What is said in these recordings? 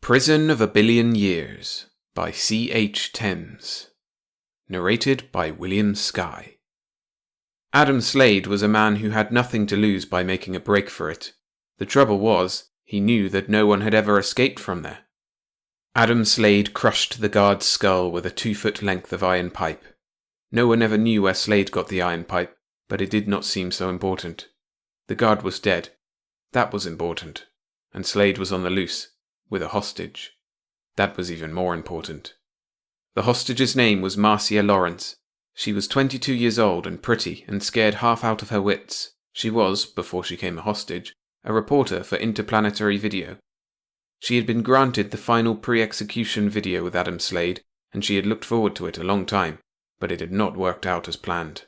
Prison of a Billion Years by C.H. Thames. Narrated by William Skye. Adam Slade was a man who had nothing to lose by making a break for it. The trouble was, he knew that no one had ever escaped from there. Adam Slade crushed the guard's skull with a 2-foot length of iron pipe. No one ever knew where Slade got the iron pipe, but it did not seem so important. The guard was dead. That was important. And Slade was on the loose, with a hostage. That was even more important. The hostage's name was Marcia Lawrence. She was 22 years old and pretty and scared half out of her wits. She was, before she came a hostage, a reporter for Interplanetary Video. She had been granted the final pre-execution video with Adam Slade, and she had looked forward to it a long time, but it had not worked out as planned.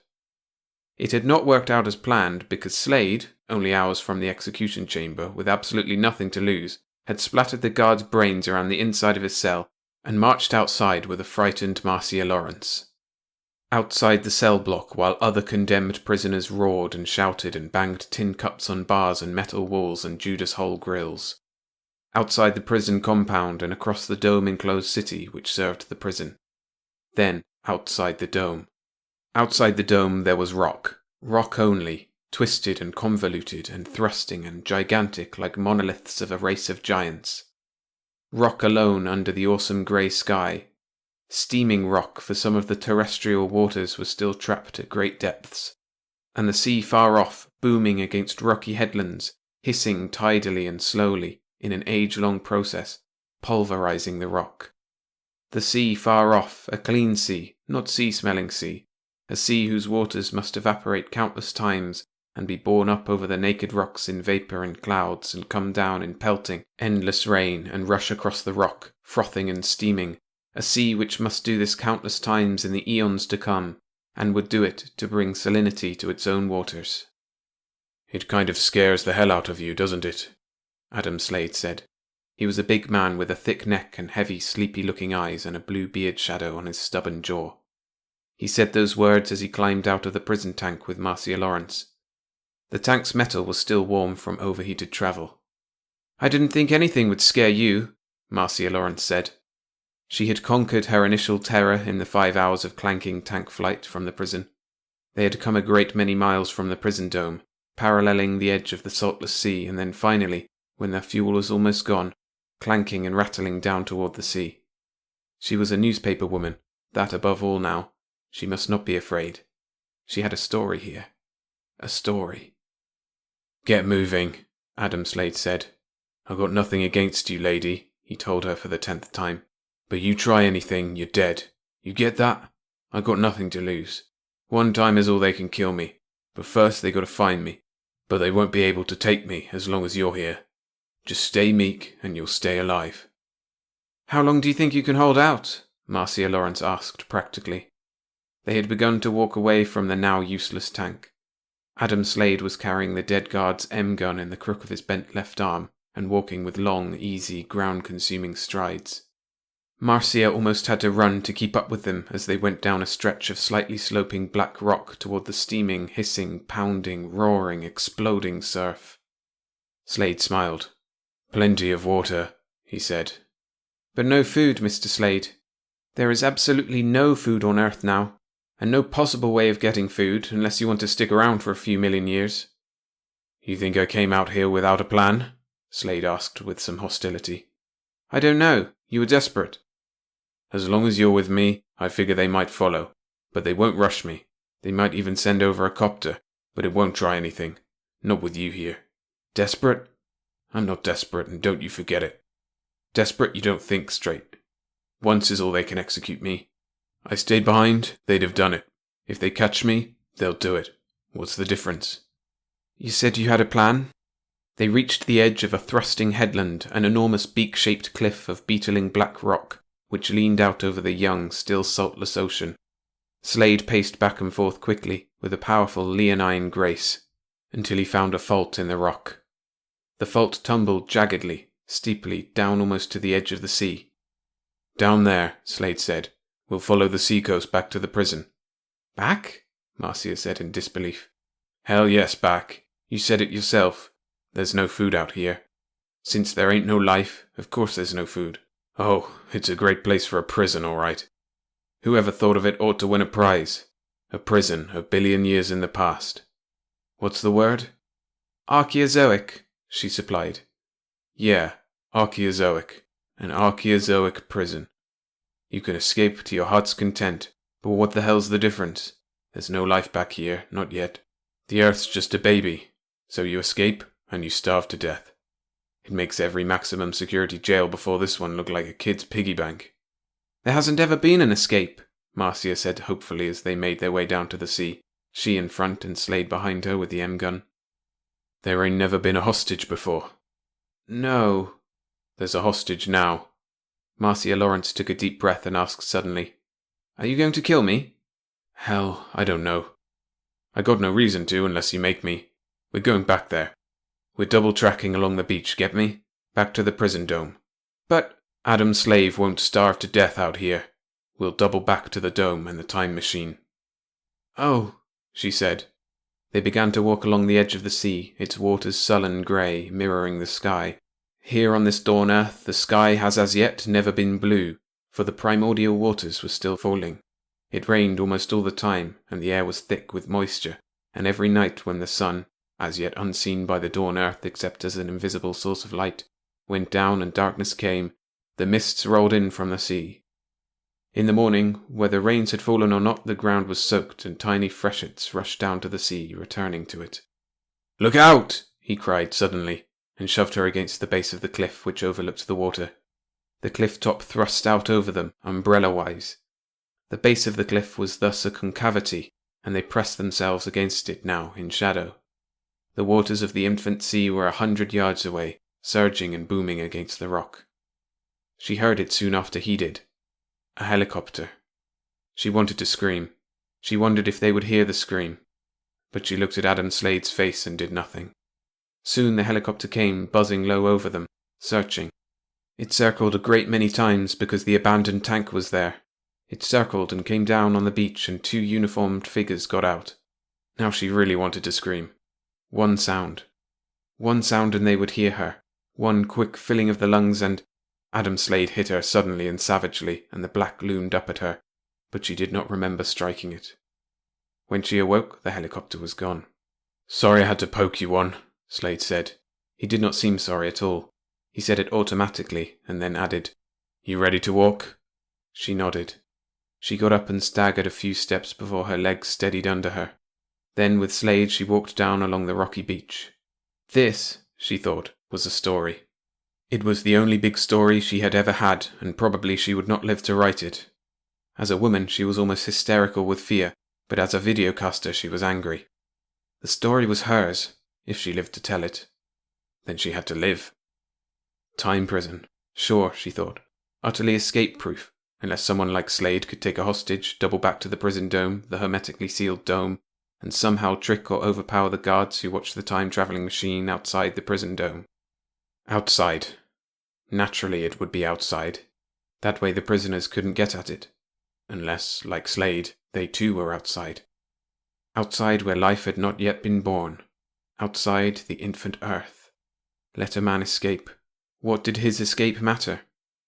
It had not worked out as planned because Slade, only hours from the execution chamber with absolutely nothing to lose, had splattered the guard's brains around the inside of his cell and marched outside with a frightened Marcia Lawrence. Outside the cell block, while other condemned prisoners roared and shouted and banged tin cups on bars and metal walls and Judas Hole grills. Outside the prison compound and across the dome-enclosed city which served the prison. Then, outside the dome. Outside the dome there was rock. Rock only. Twisted and convoluted and thrusting and gigantic like monoliths of a race of giants. Rock alone under the awesome grey sky. Steaming rock, for some of the terrestrial waters was still trapped at great depths. And the sea far off, booming against rocky headlands, hissing tidally and slowly, in an age-long process, pulverizing the rock. The sea far off, a clean sea, not sea-smelling sea, a sea whose waters must evaporate countless times, and be borne up over the naked rocks in vapour and clouds, and come down in pelting, endless rain, and rush across the rock, frothing and steaming, a sea which must do this countless times in the eons to come, and would do it to bring salinity to its own waters. "It kind of scares the hell out of you, doesn't it?" Adam Slade said. He was a big man with a thick neck and heavy, sleepy-looking eyes and a blue beard shadow on his stubborn jaw. He said those words as he climbed out of the prison tank with Marcia Lawrence. The tank's metal was still warm from overheated travel. "I didn't think anything would scare you," Marcia Lawrence said. She had conquered her initial terror in the 5 hours of clanking tank flight from the prison. They had come a great many miles from the prison dome, paralleling the edge of the saltless sea, and then finally, when their fuel was almost gone, clanking and rattling down toward the sea. She was a newspaper woman, that above all now. She must not be afraid. She had a story here. A story. "Get moving," Adam Slade said. "I've got nothing against you, lady," he told her for the 10th time. "But you try anything, you're dead. You get that? I've got nothing to lose. One time is all they can kill me, but first they gotta find me. But they won't be able to take me as long as you're here. Just stay meek and you'll stay alive." "How long do you think you can hold out?" Marcia Lawrence asked practically. They had begun to walk away from the now useless tank. Adam Slade was carrying the dead guard's M-gun in the crook of his bent left arm and walking with long, easy, ground-consuming strides. Marcia almost had to run to keep up with them as they went down a stretch of slightly sloping black rock toward the steaming, hissing, pounding, roaring, exploding surf. Slade smiled. "Plenty of water," he said. "But no food, Mr. Slade. There is absolutely no food on Earth now. And no possible way of getting food unless you want to stick around for a few million years." "You think I came out here without a plan?" Slade asked with some hostility. "I don't know. You were desperate." "As long as you're with me, I figure they might follow. But they won't rush me. They might even send over a copter, but it won't try anything. Not with you here. Desperate? I'm not desperate, and don't you forget it. Desperate, you don't think straight. Once is all they can execute me. I stayed behind, they'd have done it. If they catch me, they'll do it. What's the difference?" "You said you had a plan?" They reached the edge of a thrusting headland, an enormous beak-shaped cliff of beetling black rock, which leaned out over the young, still saltless ocean. Slade paced back and forth quickly, with a powerful leonine grace, until he found a fault in the rock. The fault tumbled jaggedly, steeply, down almost to the edge of the sea. "Down there," Slade said. "We'll follow the seacoast back to the prison." "Back?" Marcia said in disbelief. "Hell yes, back. You said it yourself. There's no food out here. Since there ain't no life, of course there's no food. Oh, it's a great place for a prison, all right. Whoever thought of it ought to win a prize. A prison a billion years in the past. What's the word? Archaeozoic, she supplied. Yeah, Archaeozoic. An Archaeozoic prison. You can escape to your heart's content, but what the hell's the difference? There's no life back here, not yet. The Earth's just a baby, so you escape and you starve to death. It makes every maximum security jail before this one look like a kid's piggy bank. There hasn't ever been an escape, Marcia said hopefully as they made their way down to the sea, she in front and Slade behind her with the M-gun. There ain't never been a hostage before. No. There's a hostage now. Marcia Lawrence took a deep breath and asked suddenly, Are you going to kill me? Hell, I don't know. I got no reason to unless you make me. We're going back there. We're double-tracking along the beach, get me? Back to the prison dome. But Adam Slade won't starve to death out here. We'll double back to the dome and the time machine. Oh, she said. They began to walk along the edge of the sea, its waters sullen grey, mirroring the sky. Here on this dawn earth, the sky has as yet never been blue, for the primordial waters were still falling. It rained almost all the time, and the air was thick with moisture, and every night when the sun, as yet unseen by the dawn earth except as an invisible source of light, went down and darkness came, the mists rolled in from the sea. In the morning, whether rains had fallen or not, the ground was soaked and tiny freshets rushed down to the sea, returning to it. "Look out!" he cried suddenly, and shoved her against the base of the cliff which overlooked the water. The cliff top thrust out over them, umbrella-wise. The base of the cliff was thus a concavity, and they pressed themselves against it now in shadow. The waters of the infant sea were 100 yards away, surging and booming against the rock. She heard it soon after he did. A helicopter. She wanted to scream. She wondered if they would hear the scream. But she looked at Adam Slade's face and did nothing. Soon the helicopter came, buzzing low over them, searching. It circled a great many times because the abandoned tank was there. It circled and came down on the beach and 2 uniformed figures got out. Now she really wanted to scream. One sound. One sound and they would hear her. One quick filling of the lungs and... Adam Slade hit her suddenly and savagely, and the black loomed up at her, but she did not remember striking it. When she awoke, the helicopter was gone. "Sorry I had to poke you one," Slade said. He did not seem sorry at all. He said it automatically, and then added, "You ready to walk?" She nodded. She got up and staggered a few steps before her legs steadied under her. Then with Slade she walked down along the rocky beach. This, she thought, was a story. It was the only big story she had ever had, and probably she would not live to write it. As a woman she was almost hysterical with fear, but as a videocaster she was angry. The story was hers, if she lived to tell it. Then she had to live. Time prison. Sure, she thought. Utterly escape-proof, unless someone like Slade could take a hostage, double back to the prison dome, the hermetically sealed dome, and somehow trick or overpower the guards who watched the time-travelling machine outside the prison dome. Outside. Naturally it would be outside. That way the prisoners couldn't get at it. Unless, like Slade, they too were outside. Outside where life had not yet been born. Outside the infant earth. Let a man escape. What did his escape matter?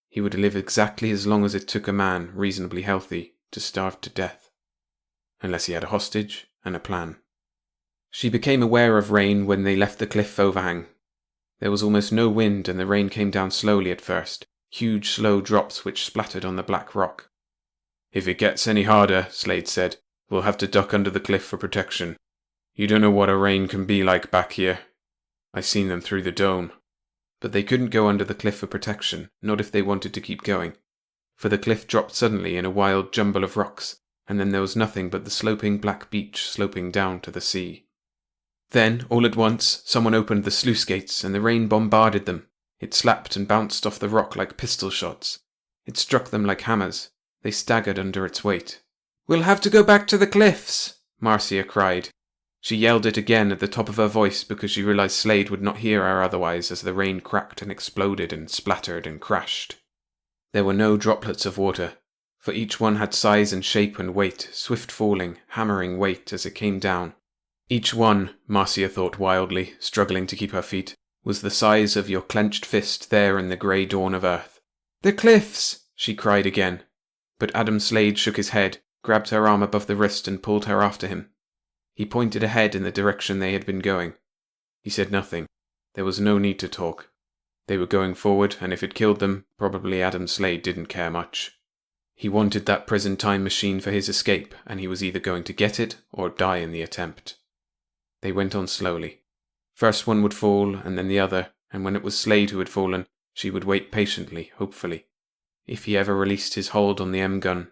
He would live exactly as long as it took a man, reasonably healthy, to starve to death. Unless he had a hostage and a plan. She became aware of rain when they left the cliff overhang. There was almost no wind and the rain came down slowly at first, huge slow drops which splattered on the black rock. "If it gets any harder," Slade said, "we'll have to duck under the cliff for protection. You don't know what a rain can be like back here. I seen them through the dome." But they couldn't go under the cliff for protection, not if they wanted to keep going. For the cliff dropped suddenly in a wild jumble of rocks, and then there was nothing but the sloping black beach sloping down to the sea. Then, all at once, someone opened the sluice gates and the rain bombarded them. It slapped and bounced off the rock like pistol shots. It struck them like hammers. They staggered under its weight. "We'll have to go back to the cliffs," Marcia cried. She yelled it again at the top of her voice because she realized Slade would not hear her otherwise as the rain cracked and exploded and splattered and crashed. There were no droplets of water, for each one had size and shape and weight, swift falling, hammering weight as it came down. Each one, Marcia thought wildly, struggling to keep her feet, was the size of your clenched fist there in the grey dawn of earth. "The cliffs!" she cried again, but Adam Slade shook his head, grabbed her arm above the wrist and pulled her after him. He pointed ahead in the direction they had been going. He said nothing. There was no need to talk. They were going forward, and if it killed them, probably Adam Slade didn't care much. He wanted that prison time machine for his escape, and he was either going to get it or die in the attempt. They went on slowly. First one would fall, and then the other, and when it was Slade who had fallen, she would wait patiently, hopefully, if he ever released his hold on the M-gun.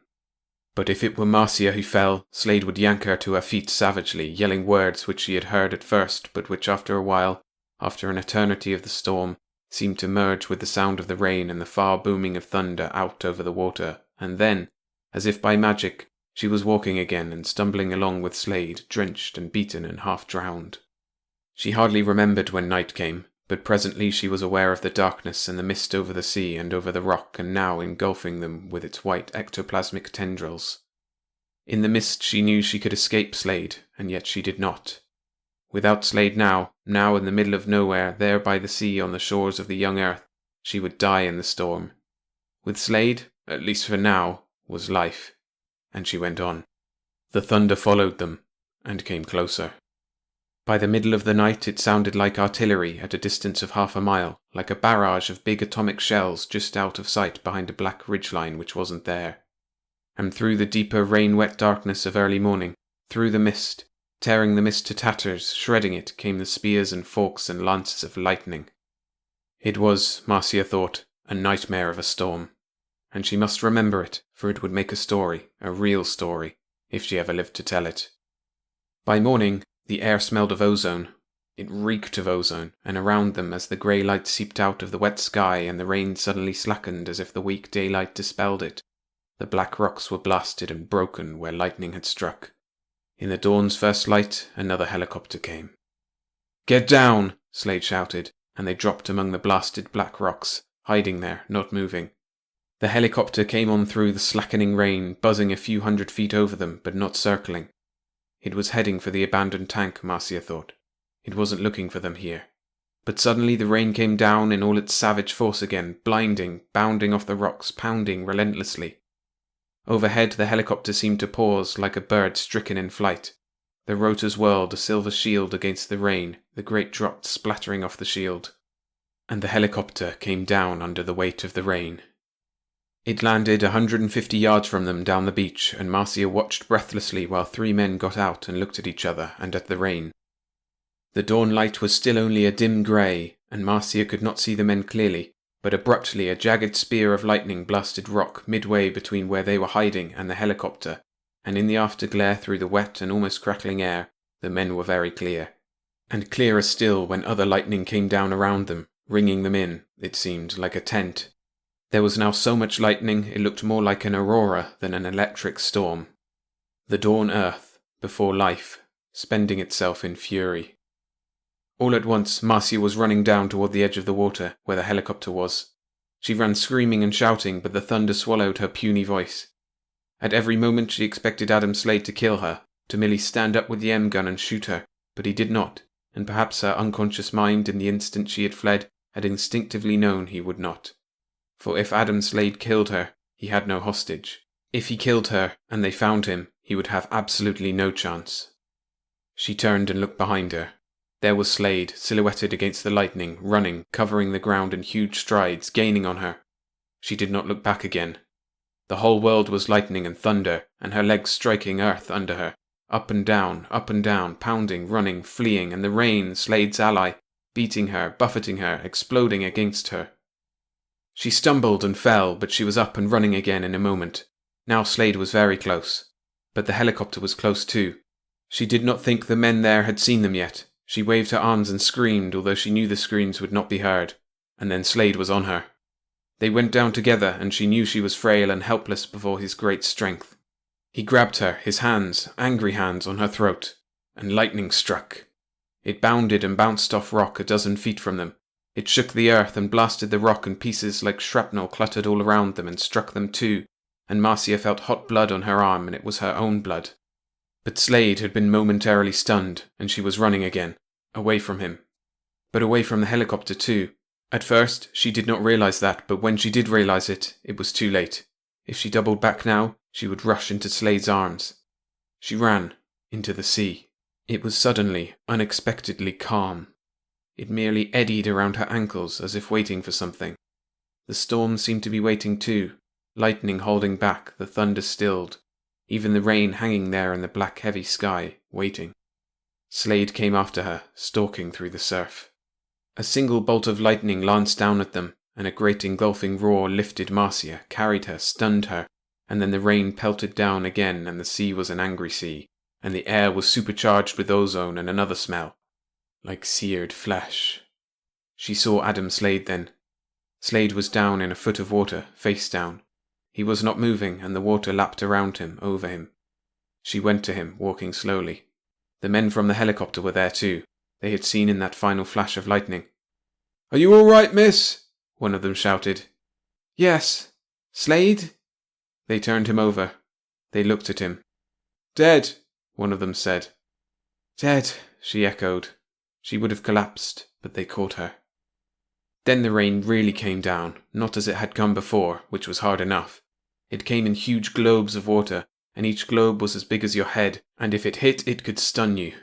But if it were Marcia who fell, Slade would yank her to her feet savagely, yelling words which she had heard at first, but which after a while, after an eternity of the storm, seemed to merge with the sound of the rain and the far booming of thunder out over the water, and then, as if by magic, she was walking again and stumbling along with Slade, drenched and beaten and half drowned. She hardly remembered when night came, but presently she was aware of the darkness and the mist over the sea and over the rock and now engulfing them with its white ectoplasmic tendrils. In the mist she knew she could escape Slade, and yet she did not. Without Slade now in the middle of nowhere, there by the sea on the shores of the young earth, she would die in the storm. With Slade, at least for now, was life. And she went on. The thunder followed them, and came closer. By the middle of the night it sounded like artillery at a distance of 1/2 mile, like a barrage of big atomic shells just out of sight behind a black ridgeline which wasn't there. And through the deeper rain-wet darkness of early morning, through the mist, tearing the mist to tatters, shredding it, came the spears and forks and lances of lightning. It was, Marcia thought, a nightmare of a storm. And she must remember it, for it would make a story, a real story, if she ever lived to tell it. By morning, the air smelled of ozone. It reeked of ozone, and around them, as the grey light seeped out of the wet sky and the rain suddenly slackened as if the weak daylight dispelled it, the black rocks were blasted and broken where lightning had struck. In the dawn's first light, another helicopter came. "Get down!" Slade shouted, and they dropped among the blasted black rocks, hiding there, not moving. The helicopter came on through the slackening rain, buzzing a few 100 feet over them, but not circling. It was heading for the abandoned tank, Marcia thought. It wasn't looking for them here. But suddenly the rain came down in all its savage force again, blinding, bounding off the rocks, pounding relentlessly. Overhead the helicopter seemed to pause like a bird stricken in flight. The rotors whirled, a silver shield against the rain, the great drops splattering off the shield. And the helicopter came down under the weight of the rain. It landed 150 yards from them down the beach, and Marcia watched breathlessly while 3 men got out and looked at each other and at the rain. The dawn light was still only a dim grey, and Marcia could not see the men clearly, but abruptly a jagged spear of lightning blasted rock midway between where they were hiding and the helicopter, and in the afterglare through the wet and almost crackling air, the men were very clear. And clearer still when other lightning came down around them, ringing them in, it seemed, like a tent. There was now so much lightning it looked more like an aurora than an electric storm. The dawn earth, before life, spending itself in fury. All at once Marcia was running down toward the edge of the water, where the helicopter was. She ran screaming and shouting, but the thunder swallowed her puny voice. At every moment she expected Adam Slade to kill her, to merely stand up with the M-gun and shoot her, but he did not, and perhaps her unconscious mind in the instant she had fled had instinctively known he would not. For if Adam Slade killed her, he had no hostage. If he killed her, and they found him, he would have absolutely no chance. She turned and looked behind her. There was Slade, silhouetted against the lightning, running, covering the ground in huge strides, gaining on her. She did not look back again. The whole world was lightning and thunder, and her legs striking earth under her, up and down, pounding, running, fleeing, and the rain, Slade's ally, beating her, buffeting her, exploding against her. She stumbled and fell, but she was up and running again in a moment. Now Slade was very close. But the helicopter was close too. She did not think the men there had seen them yet. She waved her arms and screamed, although she knew the screams would not be heard. And then Slade was on her. They went down together, and she knew she was frail and helpless before his great strength. He grabbed her, his hands, angry hands, on her throat, and lightning struck. It bounded and bounced off rock a dozen feet from them. It shook the earth and blasted the rock, and pieces like shrapnel cluttered all around them and struck them too, and Marcia felt hot blood on her arm, and it was her own blood. But Slade had been momentarily stunned, and she was running again, away from him. but away from the helicopter too. At first, she did not realize that, but when she did realize it, it was too late. If she doubled back now, she would rush into Slade's arms. She ran into the sea. It was suddenly, unexpectedly calm. It merely eddied around her ankles as if waiting for something. The storm seemed to be waiting too, lightning holding back, the thunder stilled, even the rain hanging there in the black heavy sky, waiting. Slade came after her, stalking through the surf. A single bolt of lightning lanced down at them, and a great engulfing roar lifted Marcia, carried her, stunned her, and then the rain pelted down again, and the sea was an angry sea, and the air was supercharged with ozone and another smell, like seared flesh. She saw Adam Slade then. Slade was down in a foot of water, face down. He was not moving, and the water lapped around him, over him. She went to him, walking slowly. The men from the helicopter were there too. They had seen in that final flash of lightning. "Are you all right, miss?" one of them shouted. "Yes. Slade?" They turned him over. They looked at him. "Dead," one of them said. "Dead," she echoed. She would have collapsed, but they caught her. Then the rain really came down, not as it had come before, which was hard enough. It came in huge globes of water, and each globe was as big as your head, and if it hit, it could stun you.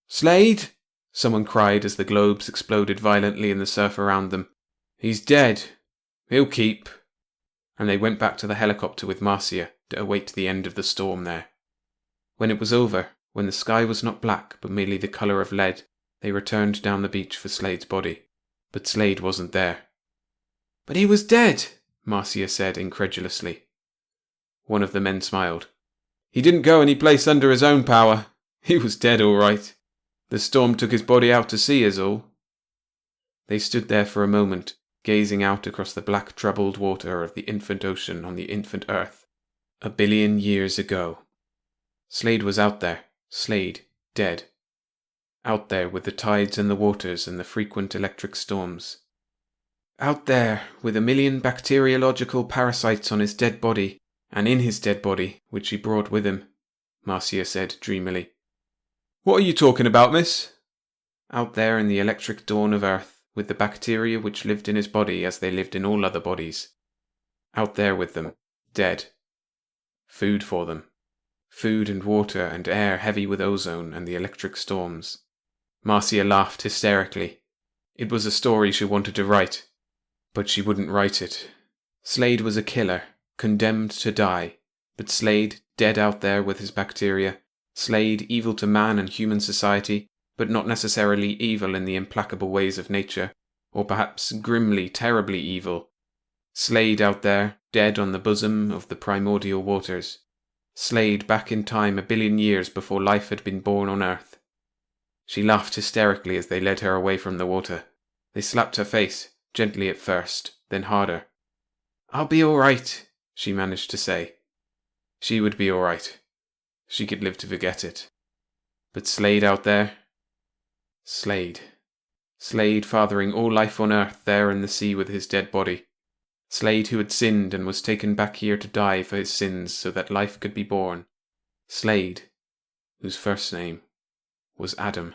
"Slade!" someone cried as the globes exploded violently in the surf around them. "He's dead. He'll keep." And they went back to the helicopter with Marcia to await the end of the storm there. When it was over, when the sky was not black but merely the colour of lead, they returned down the beach for Slade's body. But Slade wasn't there. "But he was dead," Marcia said incredulously. One of the men smiled. "He didn't go any place under his own power. He was dead all right. The storm took his body out to sea is all." They stood there for a moment, gazing out across the black troubled water of the infant ocean on the infant earth. 1 billion years ago. Slade was out there. Slade, dead. Out there with the tides and the waters and the frequent electric storms. Out there with 1,000,000 bacteriological parasites on his dead body, and in his dead body, which he brought with him, Marcia said dreamily. "What are you talking about, miss?" Out there in the electric dawn of Earth, with the bacteria which lived in his body as they lived in all other bodies. Out there with them, dead. Food for them. Food and water and air heavy with ozone and the electric storms. Marcia laughed hysterically. It was a story she wanted to write, but she wouldn't write it. Slade was a killer, condemned to die, but Slade, dead out there with his bacteria, Slade evil to man and human society, but not necessarily evil in the implacable ways of nature, or perhaps grimly, terribly evil. Slade out there, dead on the bosom of the primordial waters. Slade back in time 1 billion years before life had been born on Earth. She laughed hysterically as they led her away from the water. They slapped her face, gently at first, then harder. "I'll be all right," she managed to say. She would be all right. She could live to forget it. But Slade out there? Slade. Slade fathering all life on Earth there in the sea with his dead body. Slade who had sinned and was taken back here to die for his sins so that life could be born. Slade, whose first name was Adam.